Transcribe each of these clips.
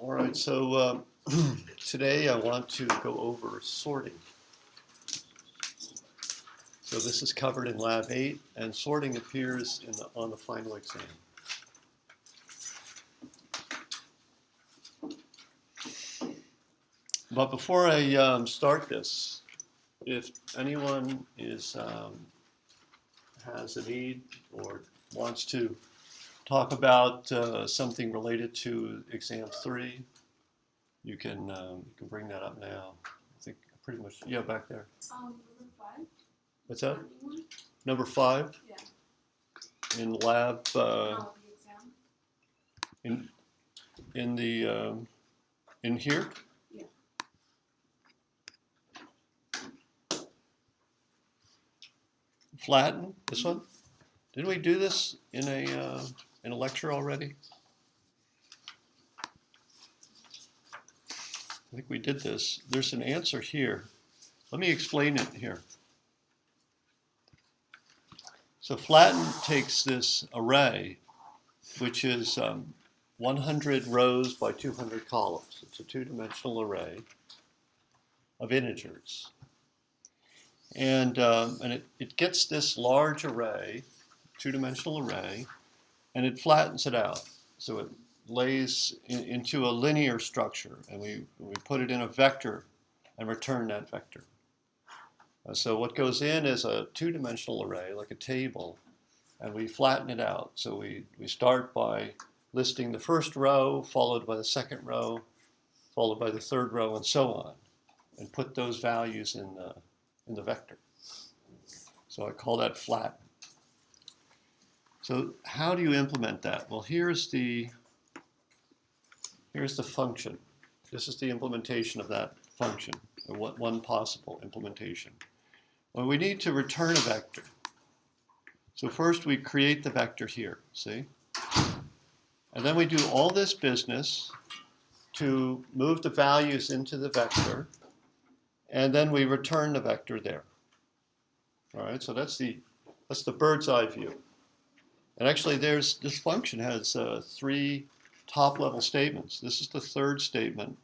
All right, so today I want to go over sorting. So this is covered in Lab 8, and sorting appears on the final exam. But before I start this, if anyone has a need or wants to talk about something related to exam 3, you can bring that up now. I think pretty much, yeah, back there. Number 5. What's that? Number 5? Yeah. In lab, The exam. in here? Yeah. Flatten, this one? Didn't we do this in a lecture already? I think we did this. There's an answer here. Let me explain it here. So Flatten takes this array, which is 100 rows by 200 columns. It's a two-dimensional array of integers. And it gets this large array, two-dimensional array, and it flattens it out. So it lays into a linear structure, and we put it in a vector and return that vector. So what goes in is a two-dimensional array, like a table, and we flatten it out. So we start by listing the first row, followed by the second row, followed by the third row, and so on, and put those values in the vector. So I call that flatten. So how do you implement that? Well, here's the function. This is the implementation of that function, or one possible implementation. Well, we need to return a vector. So first we create the vector here, see? And then we do all this business to move the values into the vector, and then we return the vector there. All right, so that's the bird's eye view. And actually this function has 3 top-level statements. This is the third statement.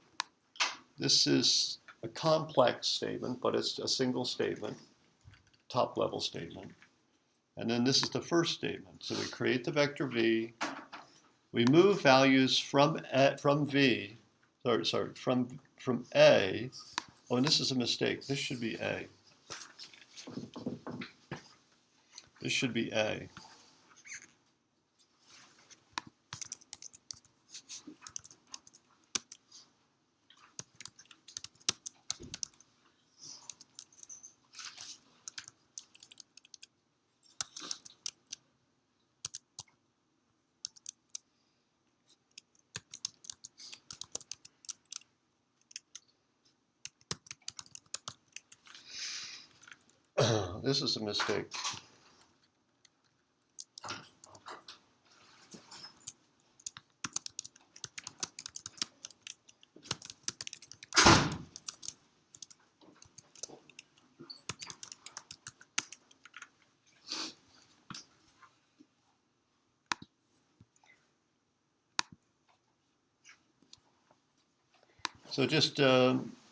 This is a complex statement, but it's a single statement, top-level statement. And then this is the first statement. So we create the vector v. We move values from A. Oh, and this is a mistake. This should be A. This should be A. This is a mistake. So just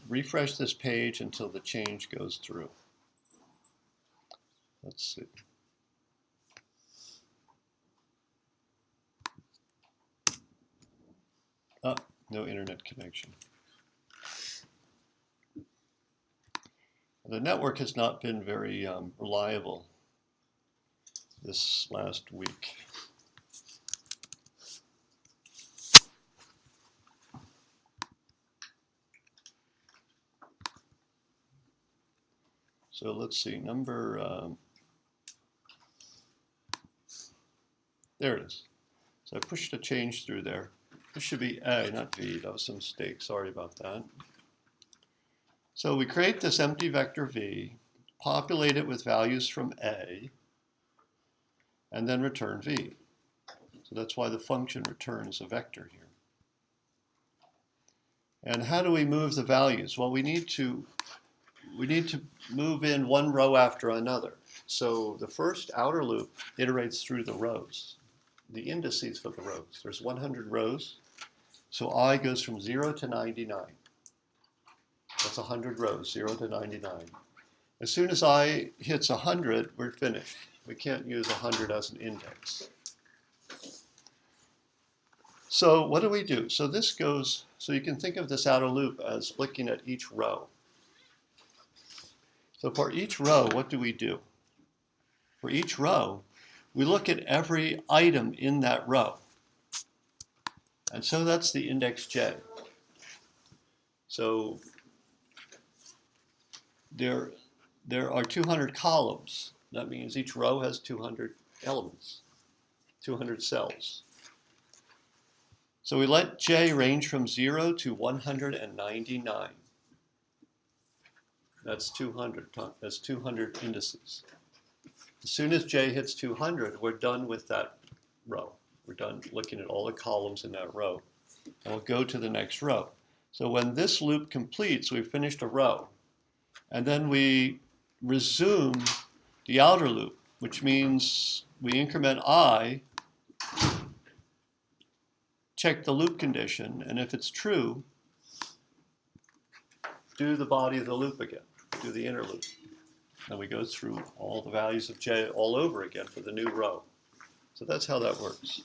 refresh this page until the change goes through. Let's see. Oh, no internet connection. The network has not been very reliable this last week. So let's see, there it is. So I pushed a change through there. This should be A, not V. That was a mistake. Sorry about that. So we create this empty vector V, populate it with values from A, and then return V. So that's why the function returns a vector here. And how do we move the values? Well, we need to move in one row after another. So the first outer loop iterates through the rows, the indices for the rows. There's 100 rows. So I goes from 0 to 99. That's 100 rows, 0 to 99. As soon as I hits 100, we're finished. We can't use 100 as an index. So what do we do? So this goes, so you can think of this outer loop as looking at each row. So for each row, what do we do? For each row, we look at every item in that row. And so that's the index j. So there are 200 columns. That means each row has 200 elements, 200 cells. So we let j range from 0 to 199. That's 200. That's 200 indices. As soon as j hits 200, we're done with that row. We're done looking at all the columns in that row. And we'll go to the next row. So when this loop completes, we've finished a row. And then we resume the outer loop, which means we increment I, check the loop condition, and if it's true, do the body of the loop again, do the inner loop. And we go through all the values of j all over again for the new row. So that's how that works.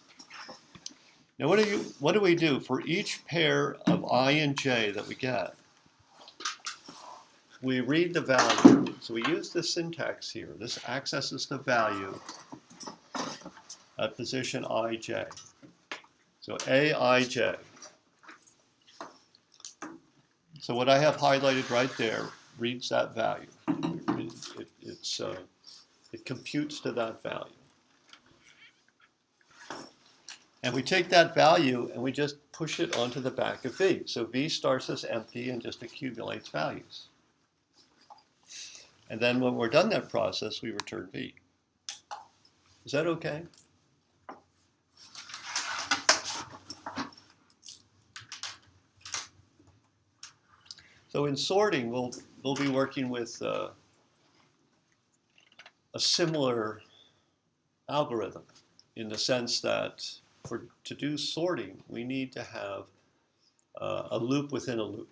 Now what do we do for each pair of I and j that we get? We read the value. So we use this syntax here. This accesses the value at position ij. So aij. So what I have highlighted right there reads that value. It computes to that value. And we take that value and we just push it onto the back of V. So V starts as empty and just accumulates values. And then when we're done that process, we return V. Is that okay? So in sorting, we'll be working with a similar algorithm in the sense that to do sorting, we need to have a loop within a loop.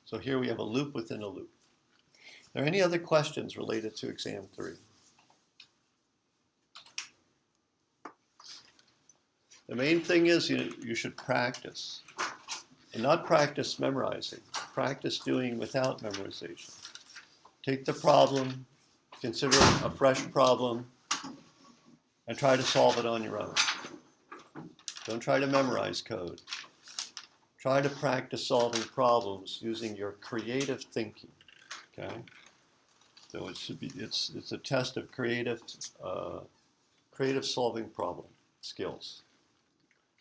So here we have a loop within a loop. Are there any other questions related to exam 3? The main thing is you should practice. And not practice memorizing. Practice doing without memorization. Take the problem, consider it a fresh problem, and try to solve it on your own. Don't try to memorize code. Try to practice solving problems using your creative thinking. Okay? So it's a test of creative solving problem skills.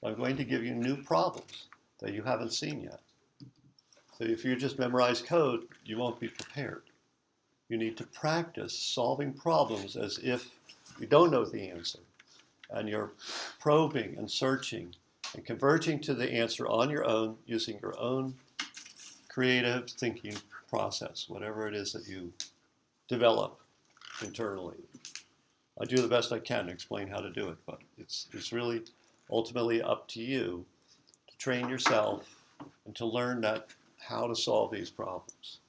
I'm going to give you new problems that you haven't seen yet. So if you just memorize code, you won't be prepared. You need to practice solving problems as if you don't know the answer, and you're probing and searching and converging to the answer on your own using your own creative thinking process, whatever it is that you develop internally. I do the best I can to explain how to do it, but it's really ultimately up to you to train yourself and to learn how to solve these problems.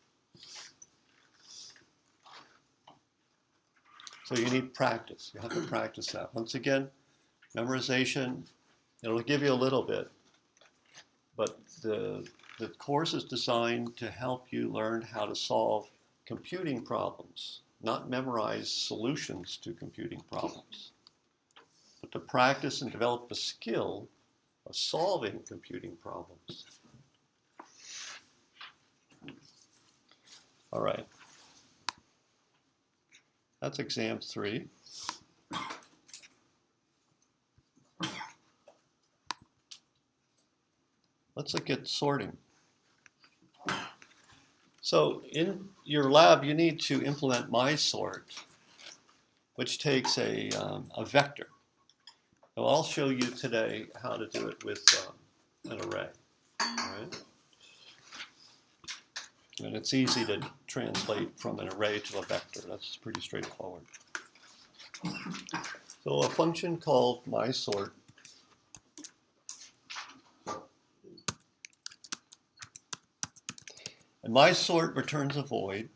So you need practice. You have to practice that. Once again, memorization, it'll give you a little bit, but the course is designed to help you learn how to solve computing problems, not memorize solutions to computing problems, but to practice and develop the skill of solving computing problems. All right. That's exam 3. Let's look at sorting. So in your lab, you need to implement Mysort, which takes a vector. So I'll show you today how to do it with an array. All right? And it's easy to translate from an array to a vector. That's pretty straightforward. So a function called Mysort And Mysort returns a void.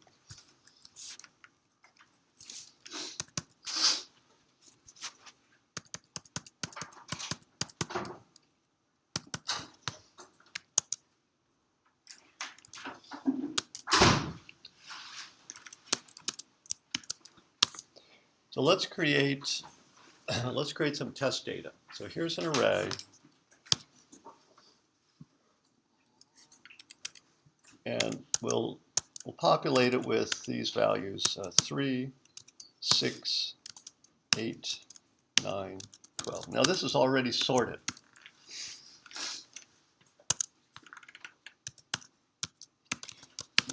So let's create some test data. So here's an array. And we'll populate it with these values, 3, 6, 8, 9, 12. Now this is already sorted.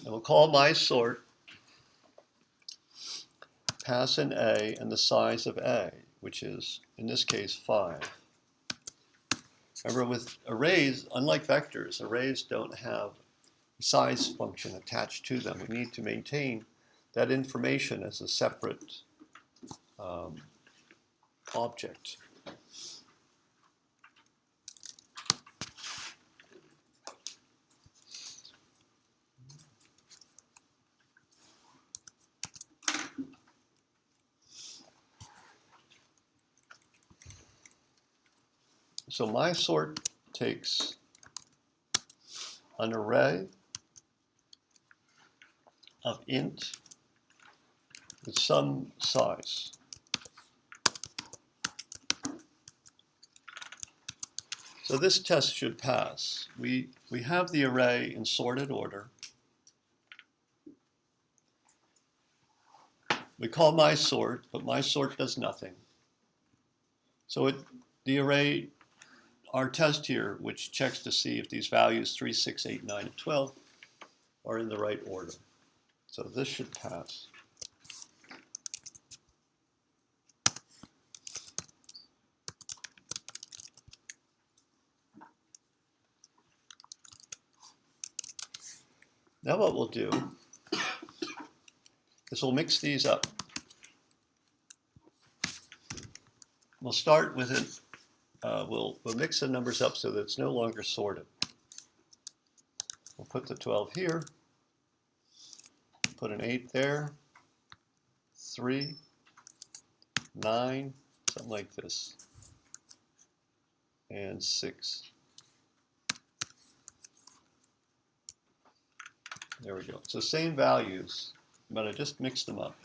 And we'll call Mysort, pass in A and the size of A, which is, in this case, 5. Remember, with arrays, unlike vectors, arrays don't have a size function attached to them. We need to maintain that information as a separate object. So Mysort takes an array of int with some size. So this test should pass. We have the array in sorted order. We call Mysort, but Mysort does nothing. So the array, our test here, which checks to see if these values 3, 6, 8, 9, and 12 are in the right order. So this should pass. Now what we'll do is we'll mix these up. We'll start with it. We'll mix the numbers up so that it's no longer sorted. We'll put the 12 here, put an 8 there, 3, 9, something like this, and 6. There we go. So same values, but I just mixed them up.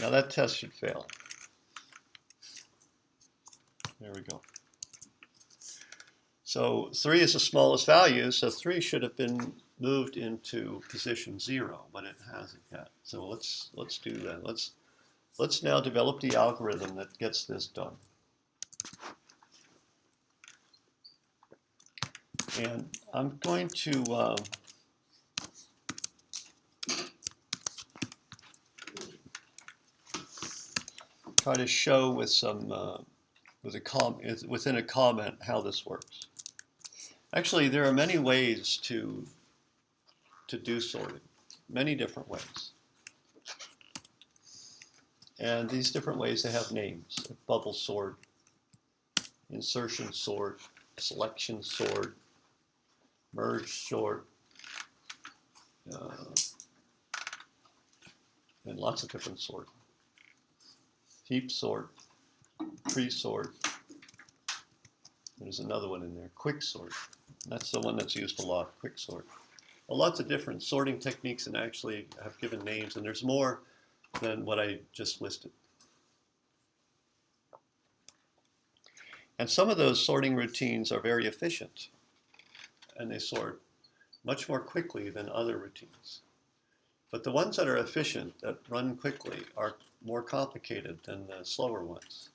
Now that test should fail. There we go. So 3 is the smallest value, so 3 should have been moved into position 0, but it hasn't yet. So let's do that. Let's now develop the algorithm that gets this done. And I'm going to try to show with some within a comment how this works. Actually, there are many ways to do sorting, many different ways. And these different ways, they have names: bubble sort, insertion sort, selection sort, merge sort, and lots of different sort. Heap sort, pre-sort. There's another one in there, quick sort. That's the one that's used a lot, quick sort. Well, lots of different sorting techniques, and actually have given names, and there's more than what I just listed. And some of those sorting routines are very efficient, and they sort much more quickly than other routines. But the ones that are efficient, that run quickly, are more complicated than the slower ones.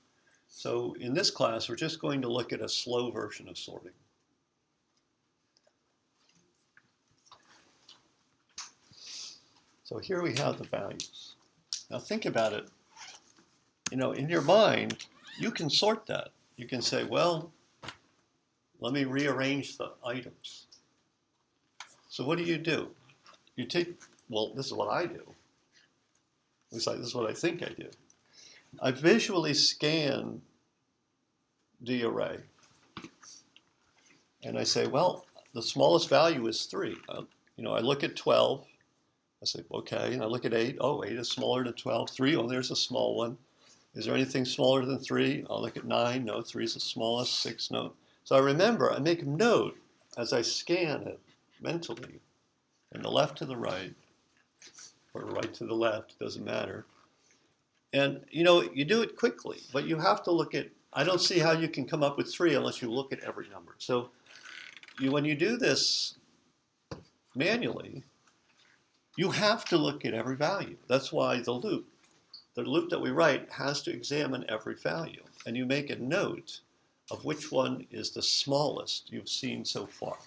So in this class, we're just going to look at a slow version of sorting. So here we have the values. Now think about it. You know, in your mind, you can sort that. You can say, well, let me rearrange the items. So what do? You take, well, this is what I do. This is what I think I do. I visually scan the array. And I say, well, the smallest value is 3. I look at 12. I say, okay, and I look at 8. Oh, 8 is smaller than 12. 3, oh, there's a small one. Is there anything smaller than 3? I'll look at 9. No, 3 is the smallest. 6, no. So I remember, I make a note as I scan it mentally, from the left to the right, or right to the left, doesn't matter. And, you do it quickly, but you have to look at, I don't see how you can come up with 3 unless you look at every number. So when you do this manually, you have to look at every value. That's why the loop that we write has to examine every value. And you make a note of which one is the smallest you've seen so far.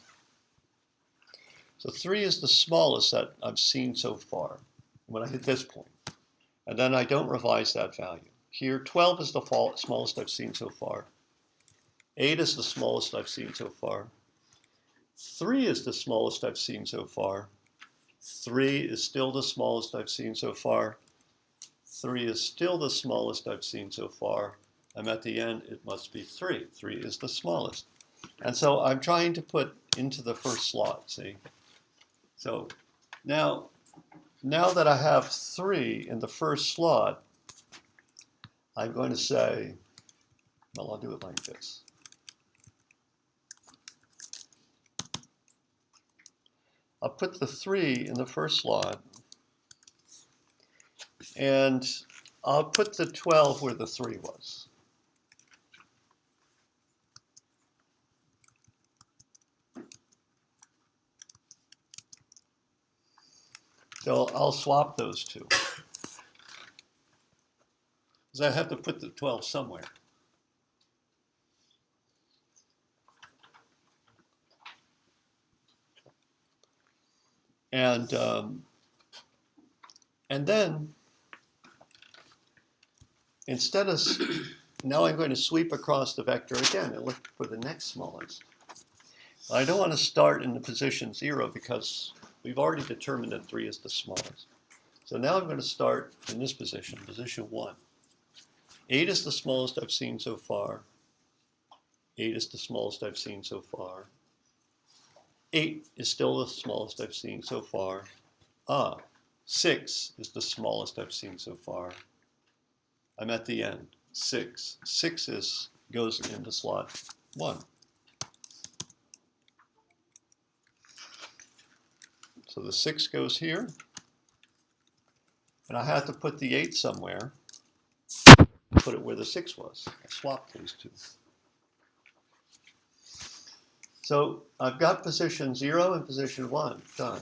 So 3 is the smallest that I've seen so far when I hit this point. And then I don't revise that value. Here, 12 is the smallest I've seen so far. 8 is the smallest I've seen so far. 3 is the smallest I've seen so far. 3 is still the smallest I've seen so far. 3 is still the smallest I've seen so far. I'm at the end, it must be 3. 3 is the smallest. And so I'm trying to put into the first slot, see? So now that I have 3 in the first slot, I'm going to say, well, I'll do it like this. I'll put the 3 in the first slot, and I'll put the 12 where the 3 was. So I'll swap those two, because I have to put the 12 somewhere. And then, instead of, now I'm going to sweep across the vector again and look for the next smallest. I don't want to start in the position 0 because we've already determined that 3 is the smallest. So now I'm going to start in this position, position 1. 8 is the smallest I've seen so far. 8 is the smallest I've seen so far. 8 is still the smallest I've seen so far. 6 is the smallest I've seen so far. I'm at the end. 6. 6 goes into slot 1. So the 6 goes here. And I have to put the 8 somewhere. Put it where the 6 was. I swapped those two. So I've got position 0 and position 1 done.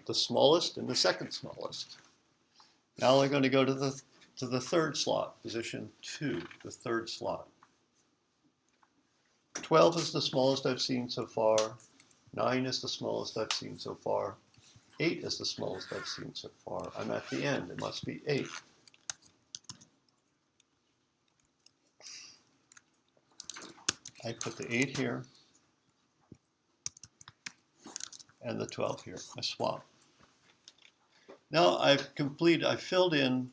The smallest and the second smallest. Now I'm going to go to the third slot, position 2, the third slot. 12 is the smallest I've seen so far. 9 is the smallest I've seen so far. 8 is the smallest I've seen so far. I'm at the end. It must be 8. I put the 8 here and the 12 here. I swap. Now I filled in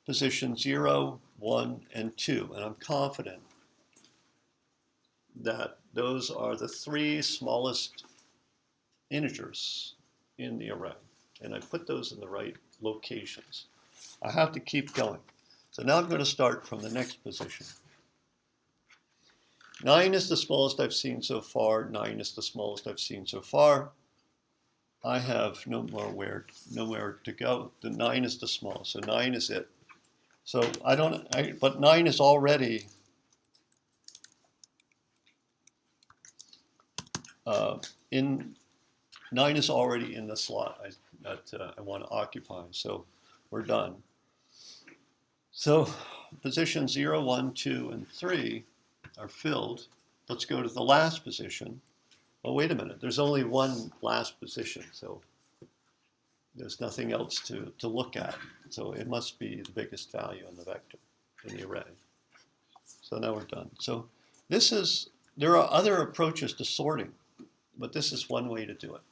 position 0, 1, and 2, and I'm confident that those are the 3 smallest integers in the array. And I put those in the right locations. I have to keep going. So now I'm going to start from the next position. 9 is the smallest I've seen so far. 9 is the smallest I've seen so far. I have nowhere to go. The 9 is the smallest, so 9 is it. So but 9 is already in 9 is already in the slot that I want to occupy. So we're done. So position 0, 1, 2, and 3 are filled. Let's go to the last position. Oh, wait a minute. There's only one last position, so there's nothing else to look at. So it must be the biggest value in the vector, in the array. So now we're done. So there are other approaches to sorting, but this is one way to do it.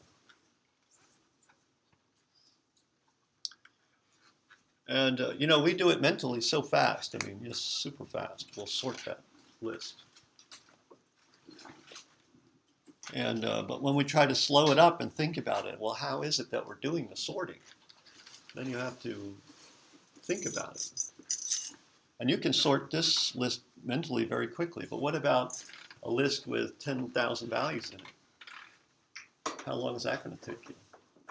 And, we do it mentally so fast. I mean, just super fast. We'll sort that list. And but when we try to slow it up and think about it, well, how is it that we're doing the sorting? Then you have to think about it. And you can sort this list mentally very quickly, but what about a list with 10,000 values in it? How long is that going to take you?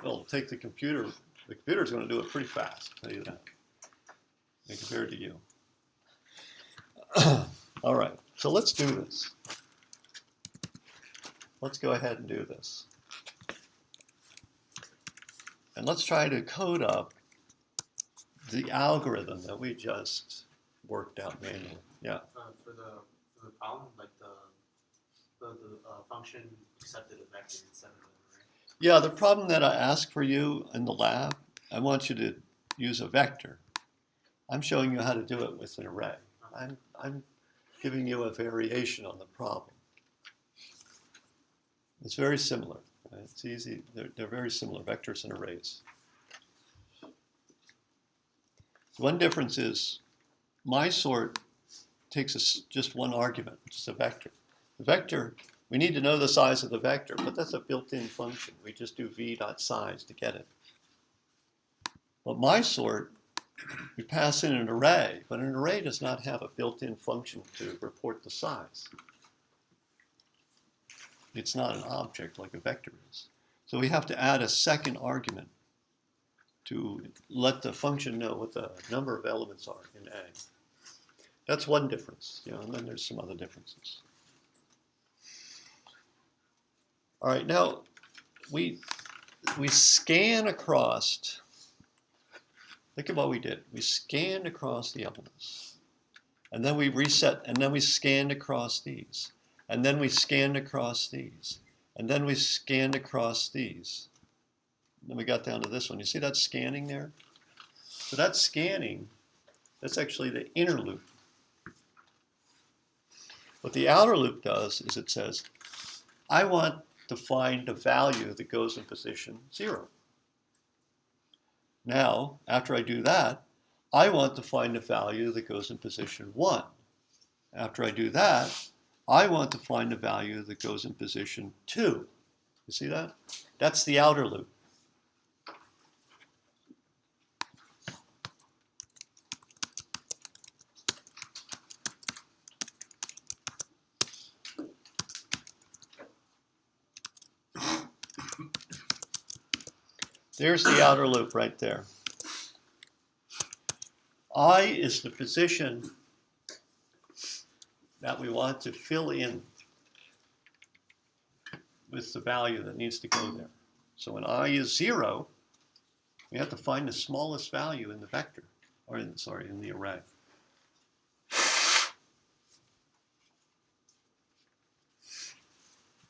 Well, it'll take the computer. The computer's going to do it pretty fast, I'll tell you that, compared to you. All right, so let's do this. Let's go ahead and do this. And let's try to code up the algorithm that we just worked out manually. Yeah. For the problem, like the function accepted a vector instead of an array. Yeah, the problem that I asked for you in the lab, I want you to use a vector. I'm showing you how to do it with an array. I'm giving you a variation on the problem. It's very similar. Right? It's easy. They're very similar, vectors and arrays. One difference is Mysort takes just one argument, which is a vector. The vector, we need to know the size of the vector, but that's a built-in function. We just do v.size to get it. But Mysort, we pass in an array, but an array does not have a built-in function to report the size. It's not an object like a vector is. So we have to add a second argument to let the function know what the number of elements are in A. That's one difference, and then there's some other differences. All right, now we scan across. Think of what we did. We scanned across the elements, and then we reset, and then we scanned across these, and then we scanned across these, and then we scanned across these. And then we got down to this one. You see that scanning there? So that scanning, that's actually the inner loop. What the outer loop does is it says, I want to find a value that goes in position 0. Now, after I do that, I want to find a value that goes in position 1. After I do that, I want to find a value that goes in position 2. You see that? That's the outer loop. There's the outer loop right there. I is the position that we want to fill in with the value that needs to go there. So when I is 0, we have to find the smallest value in the vector, or in the array.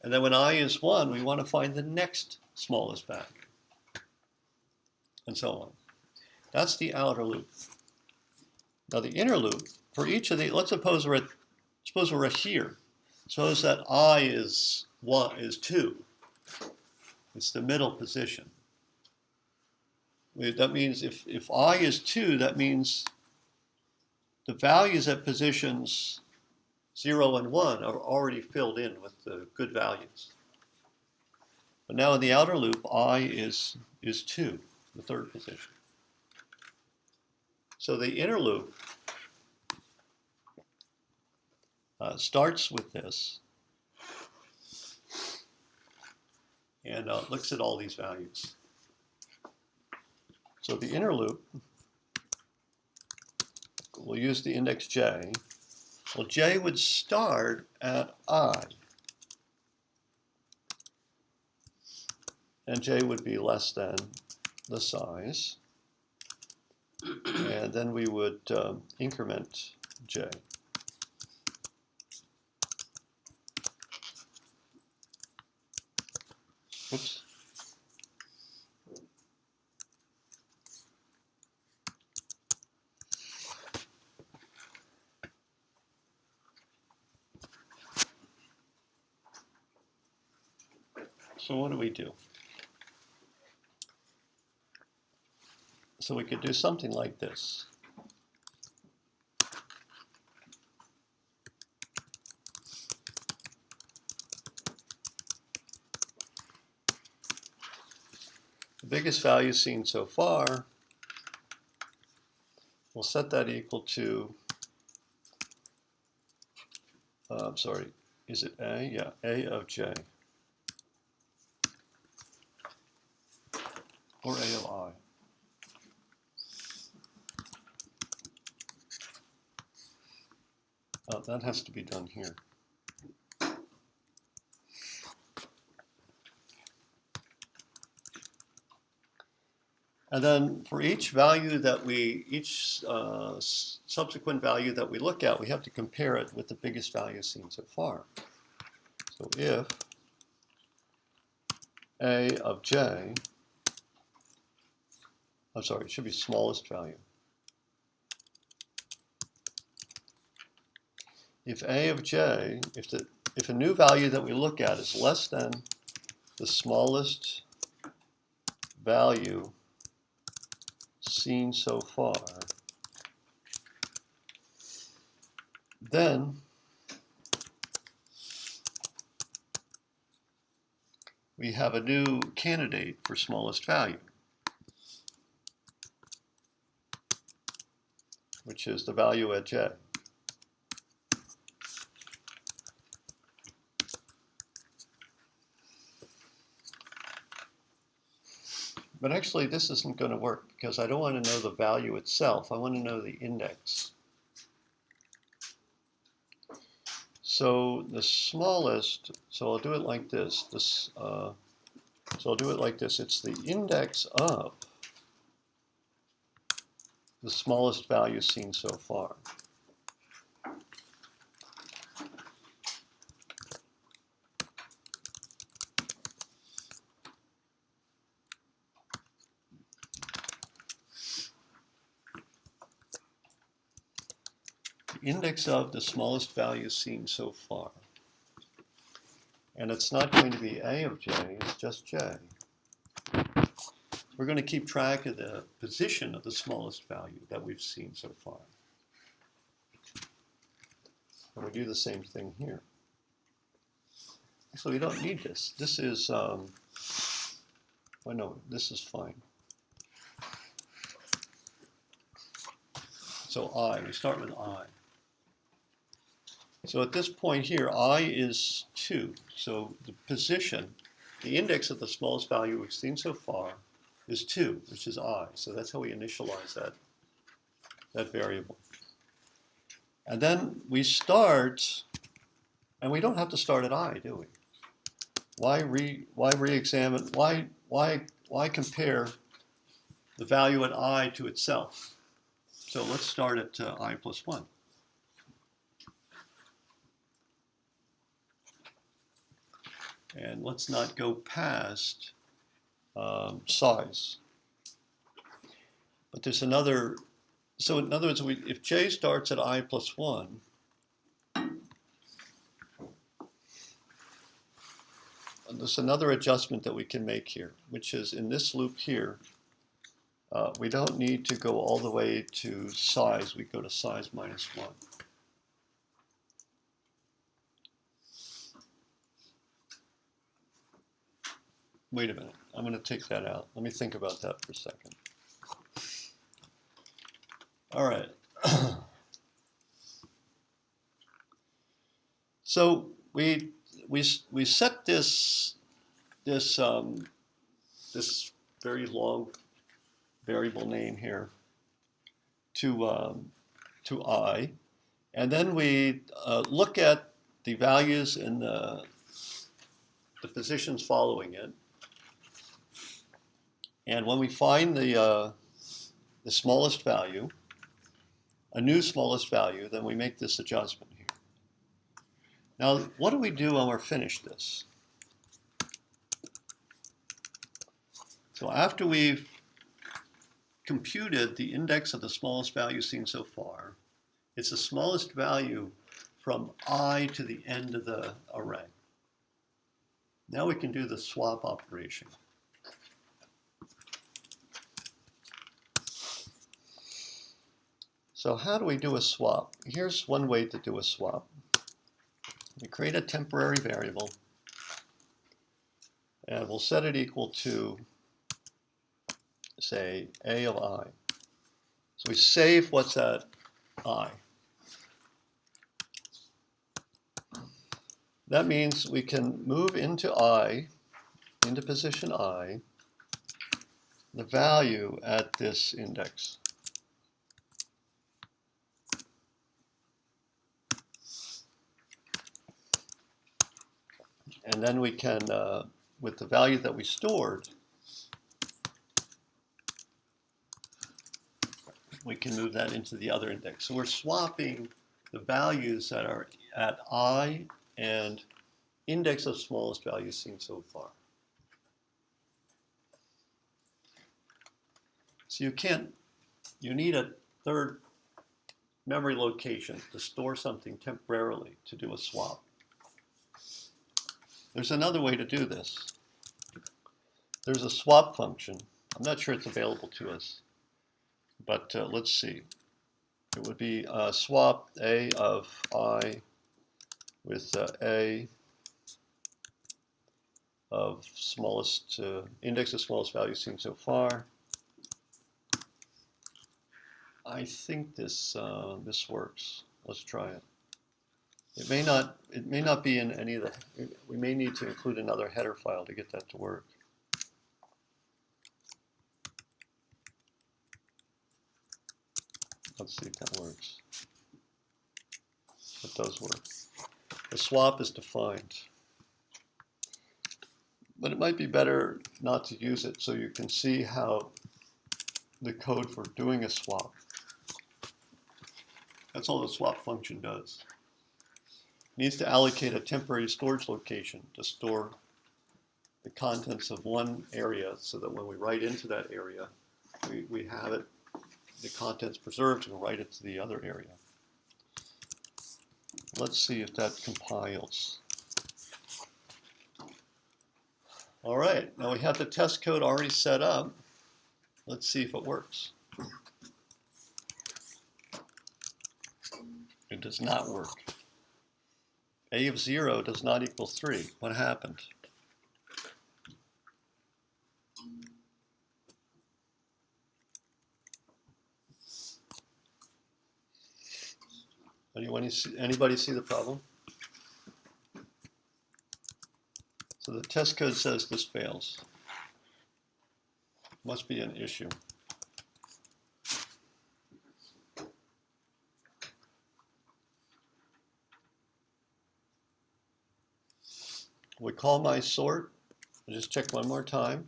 And then when I is 1, we want to find the next smallest value. And so on. That's the outer loop. Now the inner loop, for each of the, let's suppose we're at here. Suppose that I is 2. It's the middle position. That means if I is 2, that means the values at positions 0 and 1 are already filled in with the good values. But now in the outer loop, I is 2. The third position. So the inner loop starts with this and looks at all these values. So the inner loop, we'll use the index j. Well, j would start at I. And j would be less than the size, and then we would increment j. Oops. So what do we do? So we could do something like this. the biggest value seen so far, we'll set that equal to, sorry, is it A? Yeah, A of J. Or A of I. That has to be done here. And then for each value that each subsequent value that we look at, we have to compare it with the biggest value seen so far. So if A of J, I'm sorry, it should be smallest value. If A of J, if a new value that we look at is less than the smallest value seen so far, then we have a new candidate for smallest value, which is the value at J. But actually, this isn't going to work because I don't want to know the value itself. I want to know the index. So the smallest, so I'll do it like this. So I'll do it like this. It's the index of the smallest value seen so far. Index of the smallest value seen so far. And it's not going to be A of J, it's just J. We're going to keep track of the position of the smallest value that we've seen so far. And we do the same thing here. So we don't need this. This is, well, no, this is fine. So I, we start with I. So at this point here, I is 2. So the position, the index of the smallest value we've seen so far is 2, which is I. So that's how we initialize that variable. And then we start, and we don't have to start at I, do we? Why re-examine, why compare the value at I to itself? So let's start at I plus 1. And let's not go past size. But there's another, so in other words, if J starts at I plus 1, there's another adjustment that we can make here, which is in this loop here, we don't need to go all the way to size. We go to size minus 1. Wait a minute, I'm going to take that out. Let me think about that for a second. All right. So we set this very long variable name here to I, and then we look at the values in the positions following it. And when we find the smallest value, a new smallest value, then we make this adjustment here. Now, what do we do when we're finished this? So after we've computed the index of the smallest value seen so far, it's the smallest value from I to the end of the array. Now we can do the swap operation. So how do we do a swap? Here's one way to do a swap. We create a temporary variable, and we'll set it equal to say A of I. So we save what's at I. That means we can move into I, into position I, the value at this index. And then we can, with the value that we stored, we can move that into the other index. So we're swapping the values that are at I and index of smallest value seen so far. So you need a third memory location to store something temporarily to do a swap. There's another way to do this. There's a swap function. I'm not sure it's available to us, but let's see. It would be swap A of I with A of smallest, index of smallest value seen so far. I think this works. Let's try it. It may not be in any of the, we may need to include another header file to get that to work. Let's see if that works. It does work. The swap is defined. But it might be better not to use it so you can see how the code for doing a swap. That's all the swap function does. It needs to allocate a temporary storage location to store the contents of one area so that when we write into that area, we have it, the contents preserved and write it to the other area. Let's see if that compiles. All right, now we have the test code already set up. Let's see if it works. It does not work. A of 0 does not equal 3. What happened? Anybody see the problem? So the test code says this fails. Must be an issue. We call Mysort. I'll just check one more time.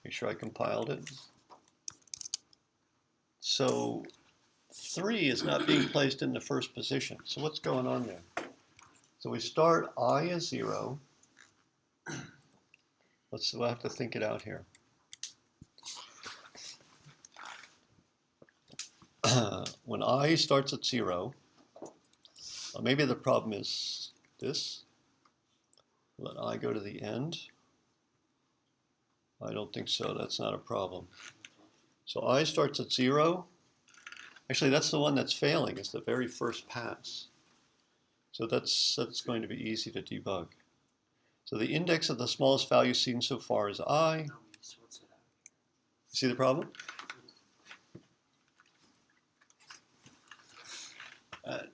Make sure I compiled it. So 3 is not being placed in the first position. So what's going on there? So we start I as 0. We'll have to think it out here. When I starts at 0, maybe the problem is this. Let I go to the end. I don't think so. That's not a problem. So I starts at 0. Actually, that's the one that's failing. It's the very first pass. So that's going to be easy to debug. So the index of the smallest value seen so far is I. See the problem?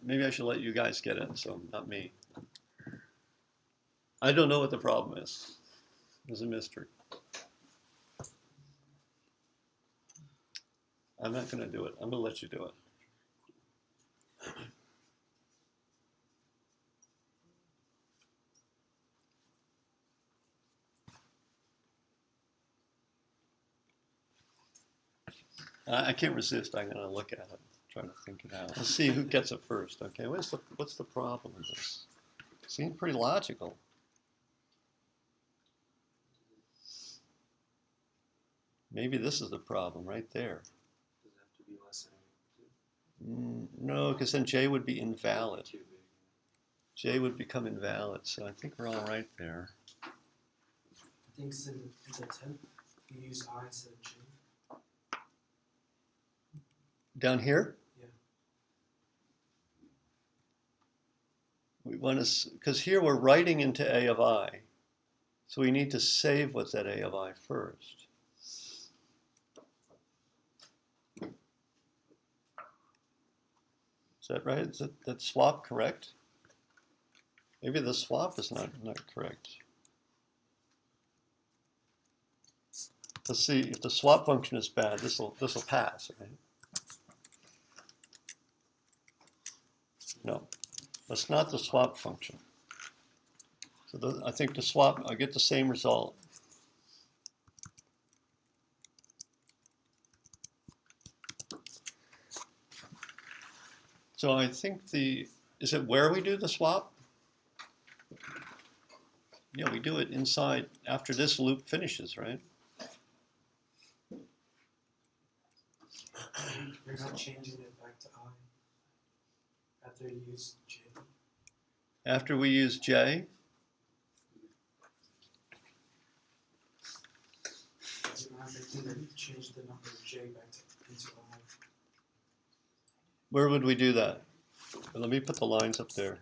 Maybe I should let you guys get it, so not me. I don't know what the problem is. It's a mystery. I'm not going to do it. I'm going to let you do it. I can't resist. I'm going to look at it, try to think it out. Let's see who gets it first. Okay, what's the problem with this? Seems pretty logical. Maybe this is the problem right there. Does it have to be less than No, because then J would be invalid. J would become invalid, so I think we're all right there. I think in the 10, you use I instead of J. Down here? Yeah. We want to, because here we're writing into A of I, so we need to save what's at A of I first. Is that right? Is that swap correct? Maybe the swap is not correct. Let's see if the swap function is bad. This will pass, right? No, that's not the swap function. So I think the swap, I get the same result. So I think is it where we do the swap? Yeah, we do it inside after this loop finishes, right? You're not changing it back to I after you use J. After we use J, You're not making it change the number of J back into I. where would we do that? Let me put the lines up there.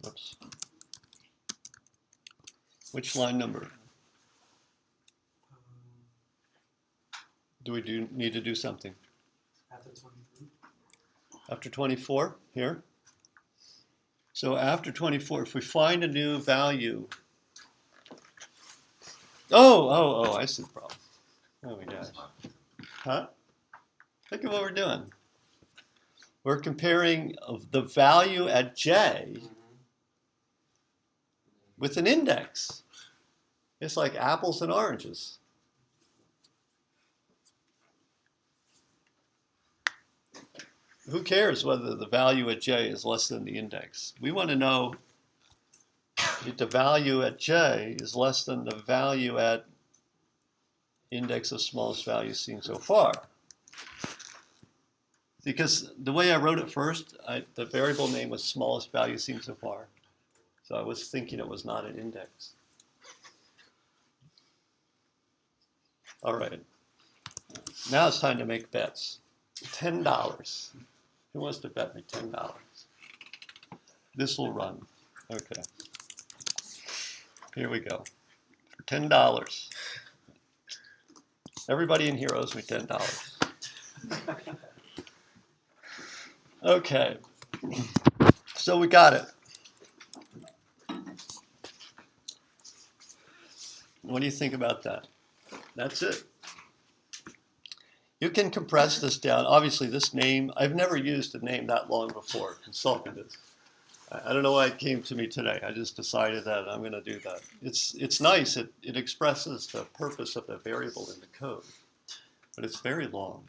Whoops. Which line number? Do we need to do something? After 23. After 24, here. So after 24, if we find a new value. Oh, I see the problem. Oh my gosh. Huh? Look at what we're doing. We're comparing the value at J with an index. It's like apples and oranges. Who cares whether the value at J is less than the index? We want to know if the value at J is less than the value at index of smallest value seen so far. Because the way I wrote it first, the variable name was smallest value seen so far. So I was thinking it was not an index. All right. Now it's time to make bets. $10. Who wants to bet me $10? This will run. Okay. Here we go. For $10. Everybody in here owes me $10. Okay. So we got it. What do you think about that? That's it. You can compress this down. Obviously, this name, I've never used a name that long before, consulted it. I don't know why it came to me today. I just decided that I'm going to do that. It's nice. It expresses the purpose of the variable in the code, but it's very long.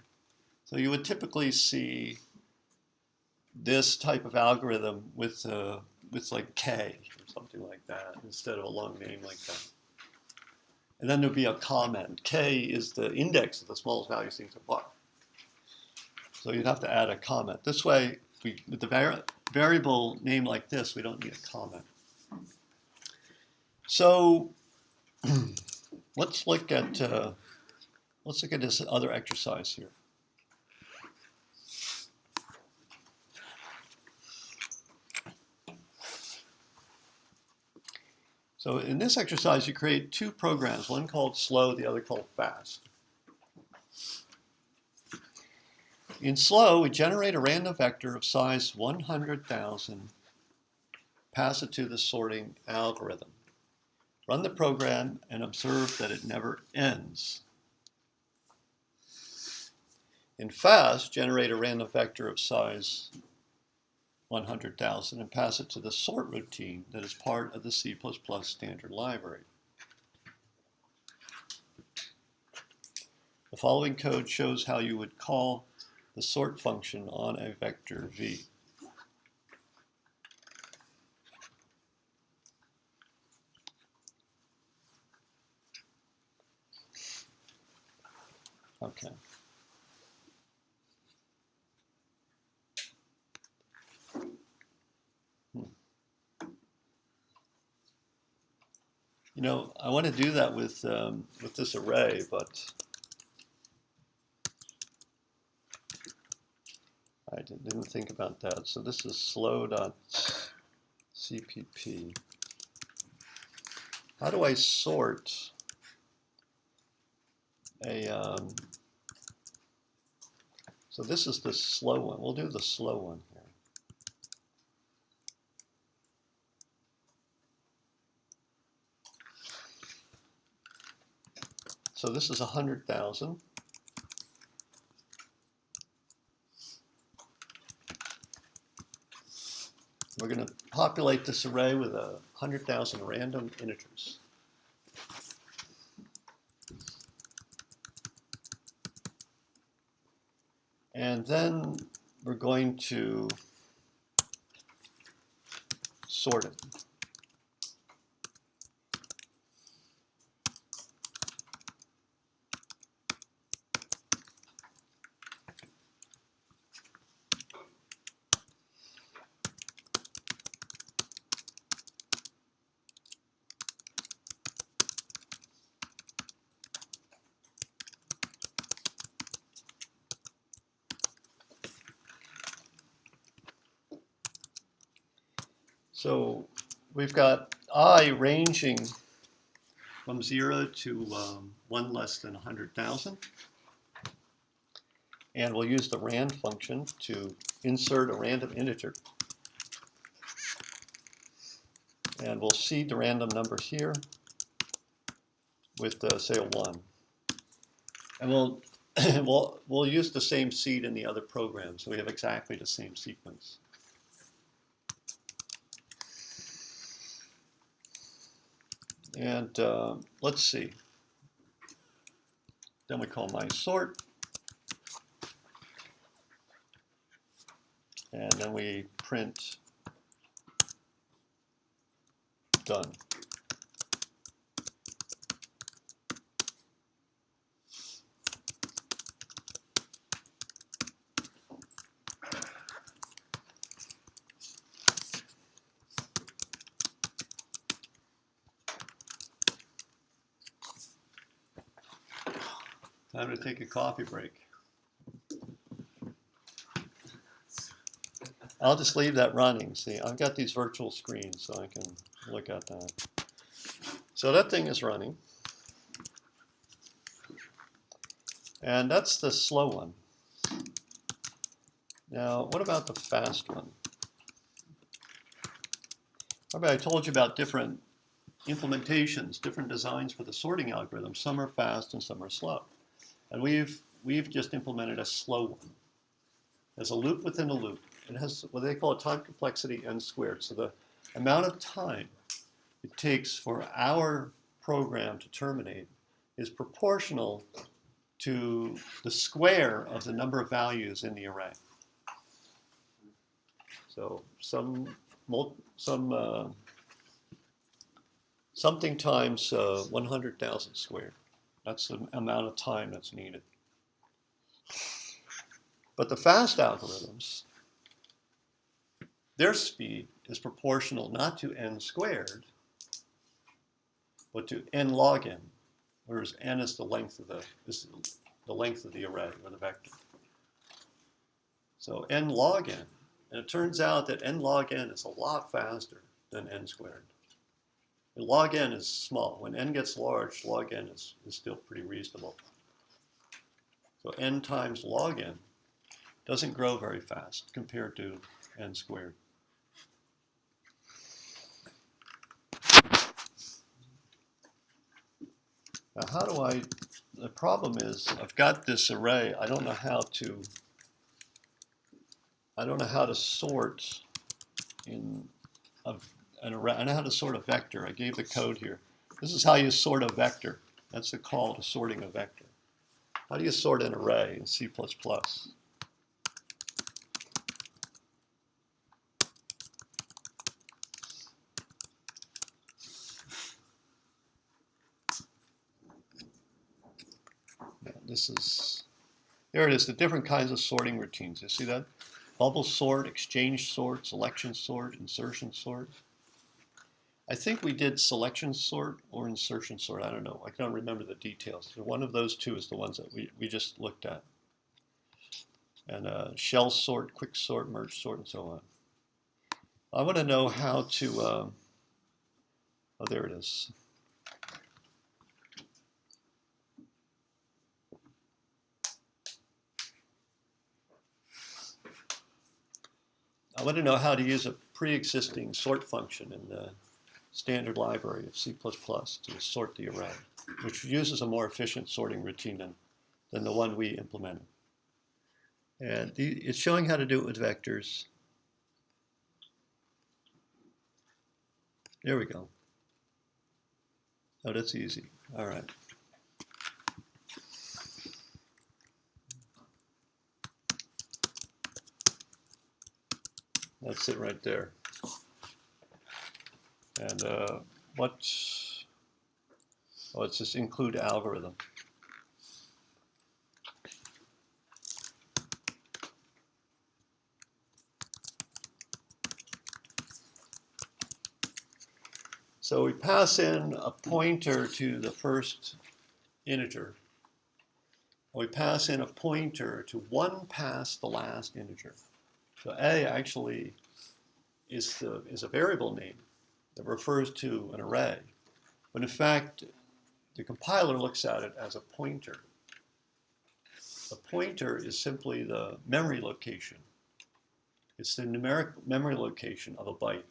So you would typically see this type of algorithm with like K or something like that instead of a long name like that. And then there'll be a comment. K is the index of the smallest value seen so far. So you'd have to add a comment. This way, with the variable name like this, we don't need a comment. So let's look at this other exercise here. So in this exercise, you create two programs, one called slow, the other called fast. In slow, we generate a random vector of size 100,000, pass it to the sorting algorithm. Run the program and observe that it never ends. In fast, generate a random vector of size 100,000 and pass it to the sort routine that is part of the C++ standard library. The following code shows how you would call the sort function on a vector V. Okay. You know, I want to do that with this array, but I didn't think about that. So this is slow.cpp. How do I sort So this is the slow one. We'll do the slow one here. So this is 100,000. We're going to populate this array with 100,000 random integers. And then we're going to sort it. So we've got I ranging from 0 to 1 less than 100,000. And we'll use the rand function to insert a random integer. And we'll seed the random number here with, say, a 1. And we'll use the same seed in the other program, so we have exactly the same sequence. And let's see. Then we call Mysort. And then we print done. Time to take a coffee break. I'll just leave that running. See, I've got these virtual screens, so I can look at that. So that thing is running. And that's the slow one. Now, what about the fast one? Remember, I told you about different implementations, different designs for the sorting algorithm. Some are fast and some are slow. And we've just implemented a slow one. There's a loop within a loop. It has what they call a time complexity n squared. So the amount of time it takes for our program to terminate is proportional to the square of the number of values in the array. So something times 100,000 squared. That's the amount of time that's needed. But the fast algorithms, their speed is proportional not to n squared, but to n log n, whereas n is the length of the array or the vector. So n log n, and it turns out that n log n is a lot faster than n squared. And log n is small. When n gets large, log n is still pretty reasonable. So n times log n doesn't grow very fast compared to n squared. Now the problem is I've got this array, I don't know how to sort in an array. I know how to sort a vector. I gave the code here. This is how you sort a vector. That's the call to sorting a vector. How do you sort an array in C++? There it is, the different kinds of sorting routines. You see that? Bubble sort, exchange sort, selection sort, insertion sort. I think we did selection sort or insertion sort. I don't know. I can't remember the details. So one of those two is the ones that we just looked at. And shell sort, quick sort, merge sort, and so on. I want to know how to, oh, there it is. I want to know how to use a pre-existing sort function in the standard library of C++ to sort the array, which uses a more efficient sorting routine than the one we implemented. And it's showing how to do it with vectors. There we go. Oh, that's easy. All right. That's it right there. And it's just include algorithm. So we pass in a pointer to the first integer. We pass in a pointer to one past the last integer. So A actually is a variable name that refers to an array. But in fact, the compiler looks at it as a pointer. The pointer is simply the memory location. It's the numeric memory location of a byte.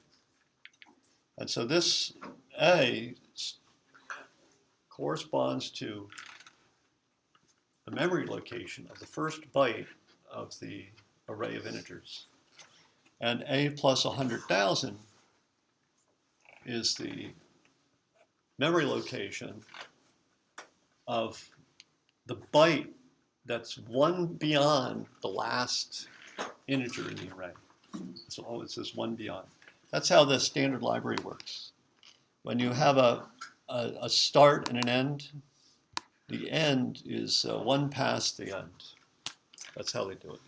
And so this A corresponds to the memory location of the first byte of the array of integers. And A plus 100,000 is the memory location of the byte that's one beyond the last integer in the array. So it says one beyond. That's how the standard library works. When you have a start and an end, the end is one past the end. That's how they do it.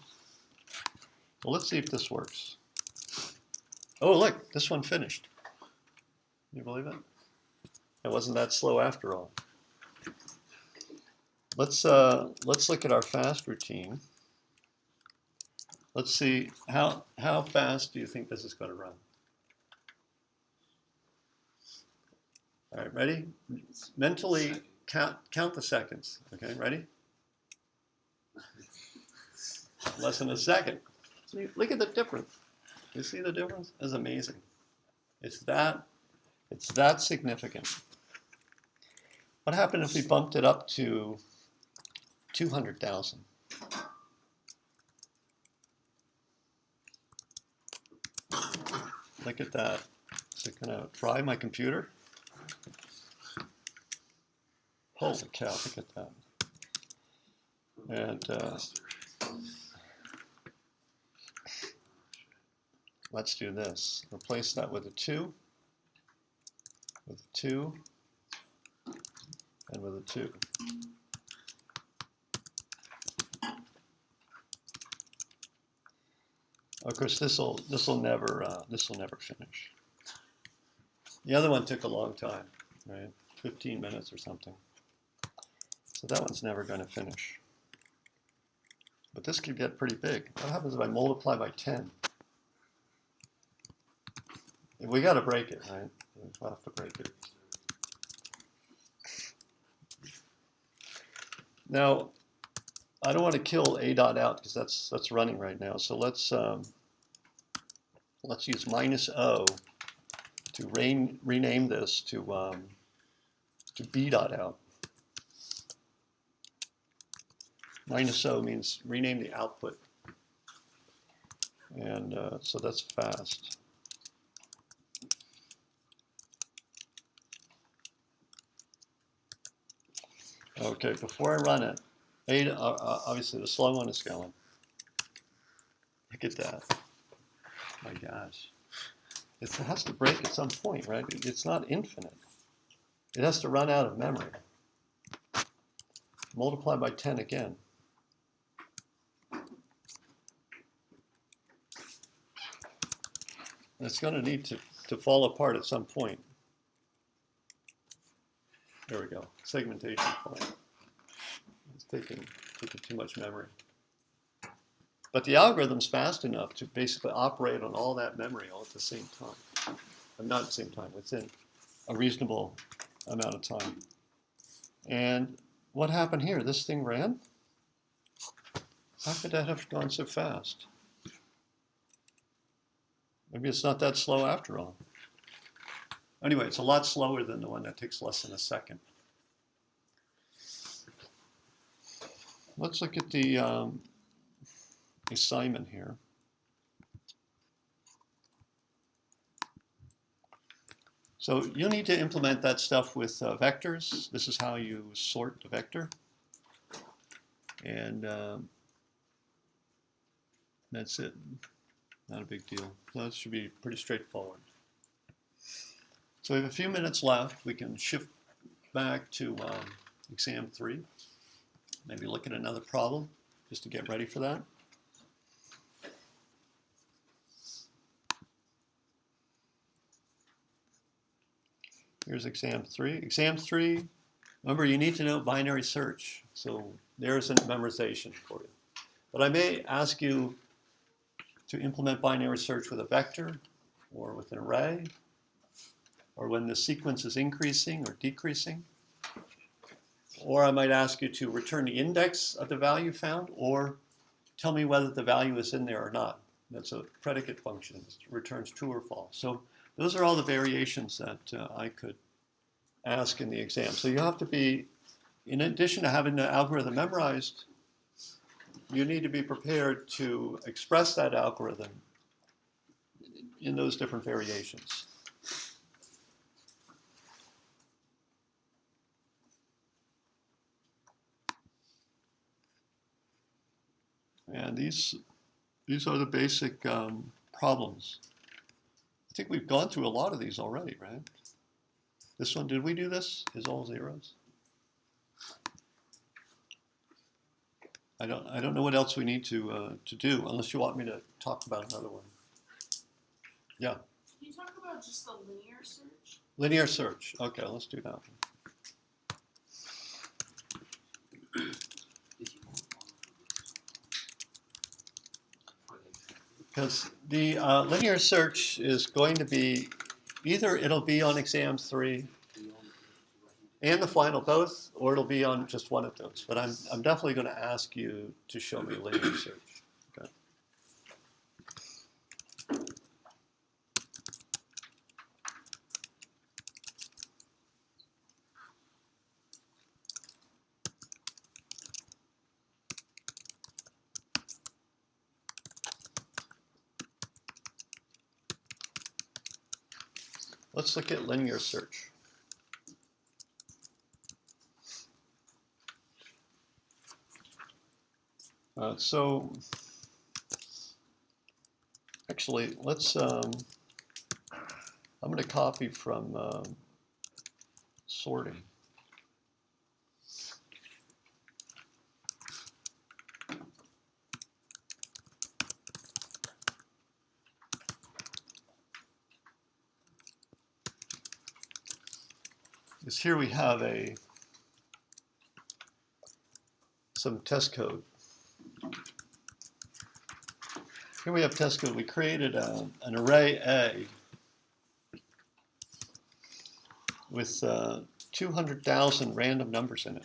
Well, let's see if this works. Oh, look, this one finished. Can you believe it? It wasn't that slow after all. Let's look at our fast routine. Let's see how fast do you think this is going to run? All right, ready? Mentally count the seconds. Okay, ready? Less than a second. See, look at the difference. You see the difference? It's amazing. It's that significant. What happened if we bumped it up to 200,000? Look at that. Is it going to fry my computer? Holy cow, look at that. And let's do this. Replace that with a 2, with a 2, and with a 2. Of course, this will never finish. The other one took a long time, right? 15 minutes or something. So that one's never going to finish. But this could get pretty big. What happens if I multiply by 10? We got to break it, right? We'll have to break it. Now, I don't want to kill a dot out because that's running right now. So let's use -o to rename this to b dot out. -o means rename the output, and so that's fast. Okay, before I run it, obviously the slow one is going. Look at that. My gosh. It has to break at some point, right? It's not infinite. It has to run out of memory. Multiply by 10 again. And it's going to need to fall apart at some point. There we go. Segmentation point. It's taking too much memory. But the algorithm's fast enough to basically operate on all that memory all at the same time. Not at the same time, within a reasonable amount of time. And what happened here? This thing ran? How could that have gone so fast? Maybe it's not that slow after all. Anyway, it's a lot slower than the one that takes less than a second. Let's look at the assignment here. So you'll need to implement that stuff with vectors. This is how you sort the vector. And that's it. Not a big deal. So that should be pretty straightforward. So we have a few minutes left. We can shift back to exam 3. Maybe look at another problem just to get ready for that. Here's exam 3. Exam 3, remember you need to know binary search. So there's a memorization for you. But I may ask you to implement binary search with a vector or with an array, or when the sequence is increasing or decreasing. Or I might ask you to return the index of the value found, or tell me whether the value is in there or not. That's a predicate function. It returns true or false. So those are all the variations that I could ask in the exam. So you have to be, in addition to having the algorithm memorized, you need to be prepared to express that algorithm in those different variations. And these are the basic problems. I think we've gone through a lot of these already, right? This one, did we do this? Is all zeros? I don't know what else we need to do, unless you want me to talk about another one. Yeah. Can you talk about just the linear search? Linear search. Okay, let's do that one. Because the linear search is going to be, either it'll be on exam 3 and the final both, or it'll be on just one of those. But I'm definitely going to ask you to show me linear search. Okay. Let's look at linear search. So actually, let's, I'm going to copy from sorting. Because here we have some test code. Here we have test code. We created an array A with 200,000 random numbers in it.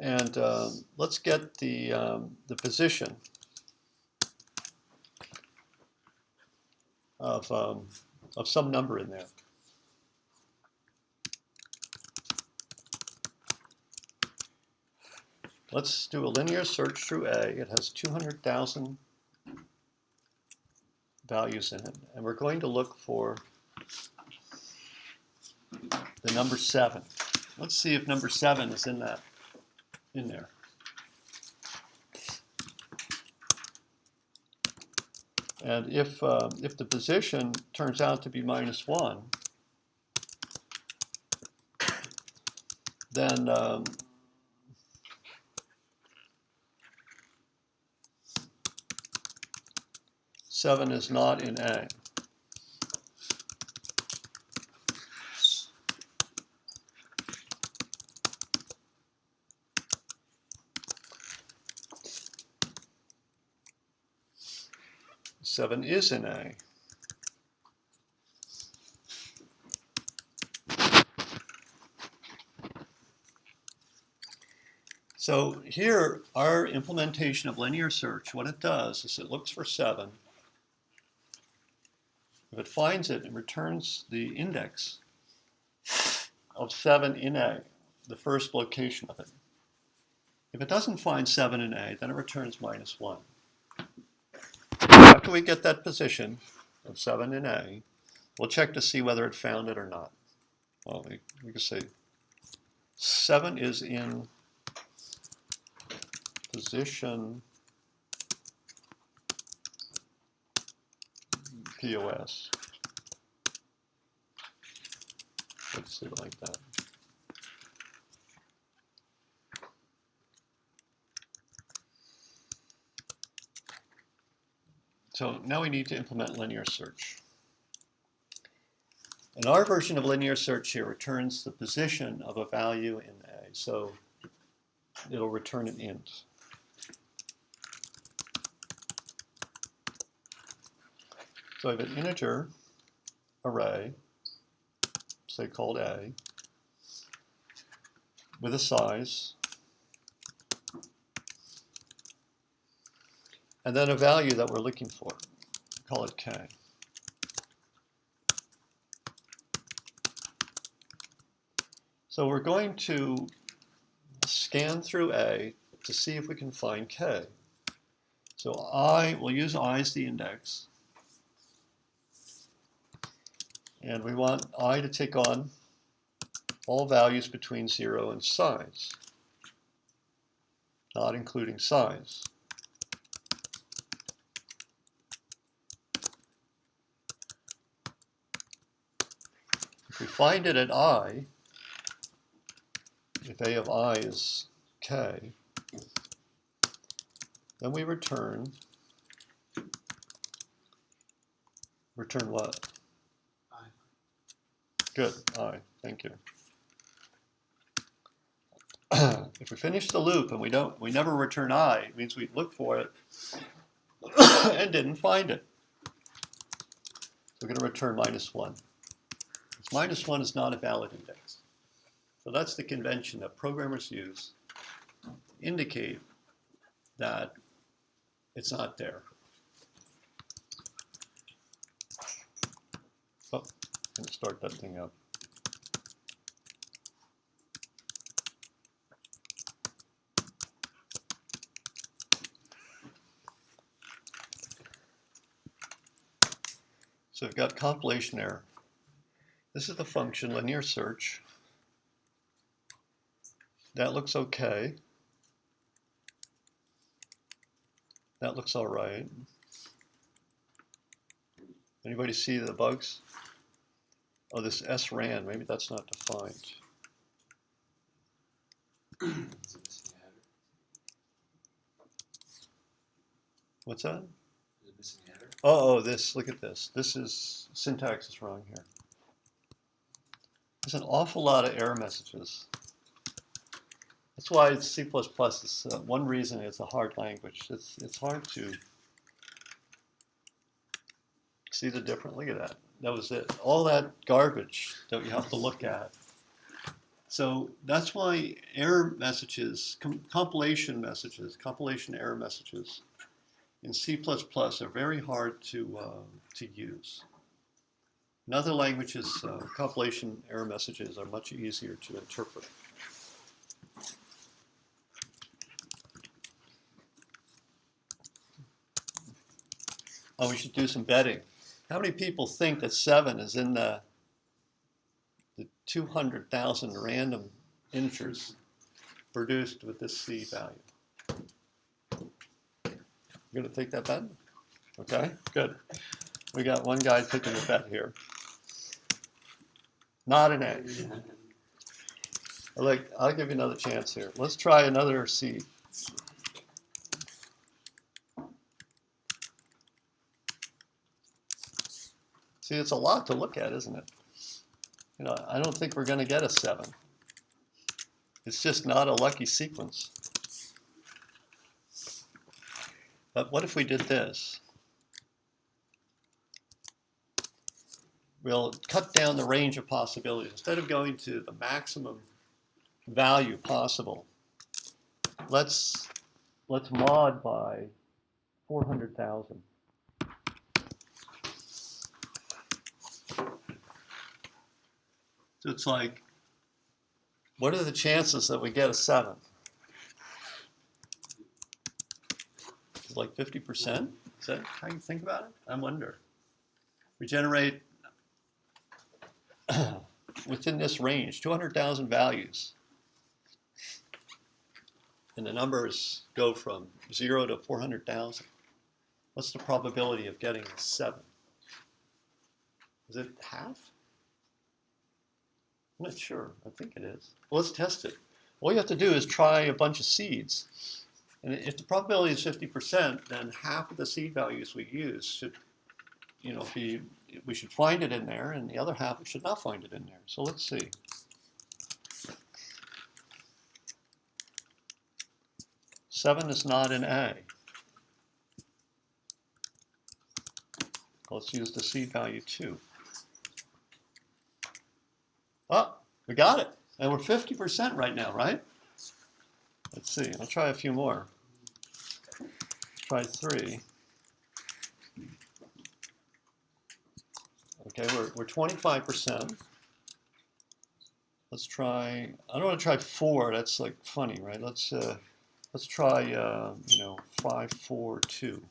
And let's get the position of some number in there. Let's do a linear search through A. It has 200,000 values in it, and we're going to look for the number 7. Let's see if number 7 is in there. And if the position turns out to be -1, then seven is not in A. Seven is in A. So here, our implementation of linear search, what it does is it looks for 7. If it finds it, it returns the index of 7 in A, the first location of it. If it doesn't find 7 in A, then it returns -1. After we get that position of 7 in A, we'll check to see whether it found it or not. Well, we can say 7 is in position POS. Let's see it like that. So now we need to implement linear search. And our version of linear search here returns the position of a value in A. So it'll return an int. So I have an integer array, say called A, with a size, and then a value that we're looking for. Call it K. So we're going to scan through A to see if we can find K. So we'll use I as the index. And we want I to take on all values between 0 and size, not including size. If we find it at I, if A of I is K, then we return what? I. Good, I, thank you. If we finish the loop and we never return I, it means we looked for it and didn't find it. So we're going to return -1. -1 is not a valid index. So that's the convention that programmers use to indicate that it's not there. Oh, I'm going to start that thing up. So we've got compilation error. This is the function linear search. That looks okay. That looks all right. Anybody see the bugs? Oh, this sran, maybe that's not defined. What's that? Oh, this, look at this. This is, syntax is wrong here. There's an awful lot of error messages. That's why C++ is, one reason it's a hard language. It's hard to see the difference. Look at that. That was it. All that garbage that you have to look at. So that's why error messages, compilation error messages in C++ are very hard to use. In other languages, compilation error messages are much easier to interpret. Oh, we should do some betting. How many people think that 7 is in the 200,000 random integers produced with this C value? You gonna take that bet? Okay, good. We got one guy taking the bet here. Not an A. I'll give you another chance here. Let's try another C. See, it's a lot to look at, isn't it? You know, I don't think we're going to get a 7. It's just not a lucky sequence. But what if we did this? We'll cut down the range of possibilities. Instead of going to the maximum value possible, let's mod by 400,000. So it's like, what are the chances that we get a 7? It's like 50%? Is that how you think about it? I wonder. We generate within this range, 200,000 values. And the numbers go from 0 to 400,000. What's the probability of getting a 7? Is it half? I'm not sure. I think it is. Well, let's test it. All you have to do is try a bunch of seeds. And if the probability is 50%, then half of the seed values we use should, be, we should find it in there, and the other half we should not find it in there. So let's see. Seven is not an A. Let's use the seed value 2. Oh, we got it. And we're 50% right now, right? Let's see. I'll try a few more. Try 3. Okay, we're 25%. Let's try. I don't want to try 4. That's like funny, right? Let's try 5, 4, 2.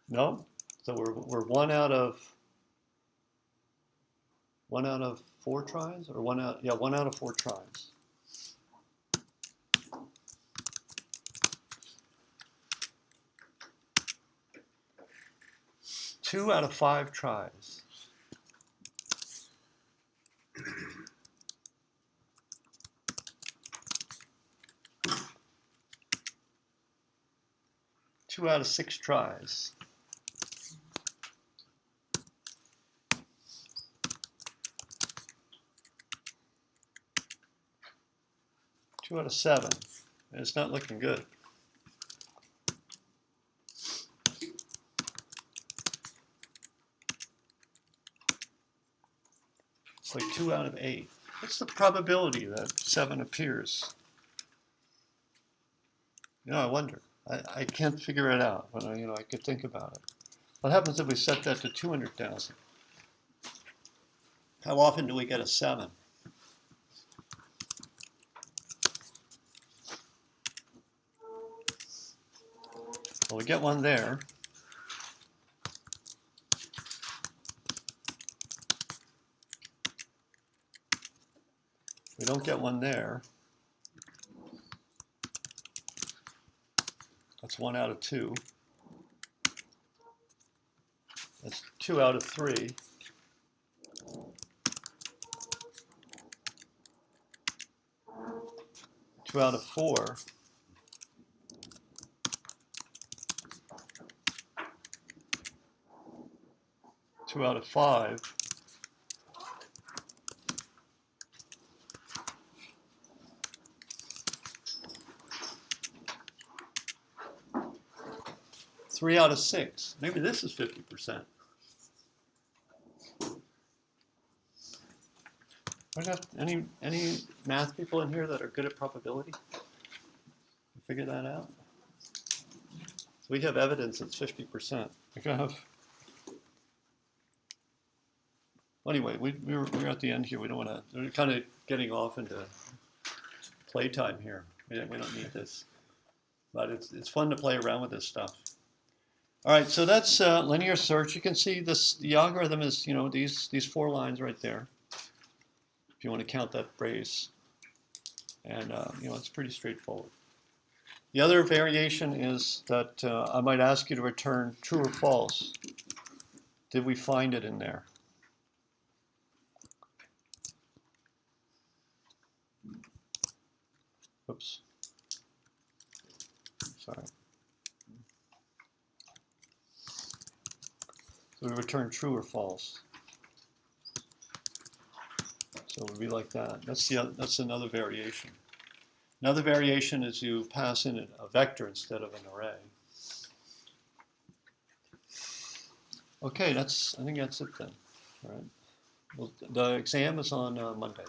No. So we're 1 out of 4 tries, or 1 out of 4 tries. Two out of 5 tries. Two out of 6 tries. Two out of 7. And it's not looking good. It's like 2 out of 8. What's the probability that 7 appears? I wonder. I can't figure it out, but I could think about it. What happens if we set that to 200,000? How often do we get a 7? Well, we get one there. We don't get one there. That's 1 out of 2. That's 2 out of 3. Two out of 4. Two out of 5. Three out of 6. Maybe this is 50%. Any math people in here that are good at probability? Figure that out? So we have evidence it's 50%. Anyway, we're at the end here. We don't want to. We're kind of getting off into playtime here. We don't need this, but it's fun to play around with this stuff. All right, so that's linear search. You can see this. The algorithm is these 4 lines right there. If you want to count that brace, and it's pretty straightforward. The other variation is that I might ask you to return true or false. Did we find it in there? Oops. Sorry. So we return true or false. So it would be like that. That's another variation. Another variation is you pass in a vector instead of an array. Okay, I think that's it then. All right. Well, the exam is on Monday.